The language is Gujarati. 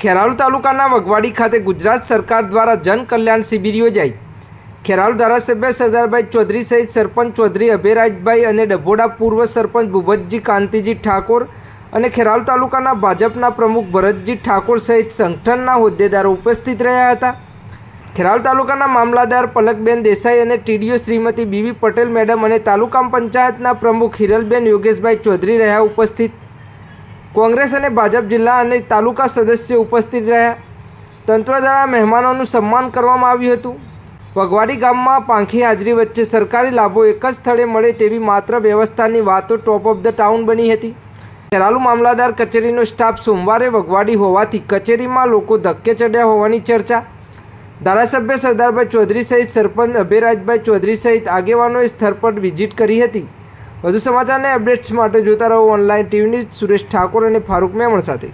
ખેરાલુ તાલુકાના વઘવાડી ખાતે ગુજરાત સરકાર દ્વારા જન કલ્યાણ શિબિર યોજાઈ। ખેરાલુ ધારાસભ્ય સરદારભાઈ ચૌધરી સહિત સરપંચ ચૌધરી અભયરાજભાઈ અને ડભોડા પૂર્વ સરપંચ ભૂપતજી કાંતિજી ઠાકોર અને ખેરાલુ તાલુકાના ભાજપના પ્રમુખ ભરતજી ઠાકોર સહિત સંગઠનના હોદ્દેદારો ઉપસ્થિત રહ્યા હતા। ખેરાલુ તાલુકાના મામલાદાર પલકબેન દેસાઈ અને TDO Shrimati BV Patel madam અને તાલુકા પંચાયતના પ્રમુખ હિરલબેન યોગેશભાઈ ચૌધરી રહ્યા ઉપસ્થિત। કોંગ્રેસ અને ભાજપ જિલ્લા અને તાલુકા સદસ્યો ઉપસ્થિત રહ્યા। તંત્ર દ્વારા મહેમાનોનું સન્માન કરવામાં આવ્યું હતું। વઘવાડી ગામમાં પાંખી હાજરી વચ્ચે સરકારી લાભો એક જ સ્થળે મળે તેવી માત્ર વ્યવસ્થાની વાતો ટોપ ઓફ ધ ટાઉન બની હતી। ખેરાલુ મામલાદાર કચેરીનો સ્ટાફ સોમવારે વઘવાડી હોવાથી કચેરીમાં લોકો ધક્કે ચડ્યા હોવાની ચર્ચા। ધારાસભ્ય સરદારભાઈ ચૌધરી સહિત સરપંચ અભયરાજભાઈ ચૌધરી સહિત આગેવાનોએ સ્થળ પર વિઝિટ કરી હતી। વધુ સમાચારને અપડેટ્સ માટે જોતા રહો online TV news. Suresh Thakor અને ફારૂક મેમણ સાથે।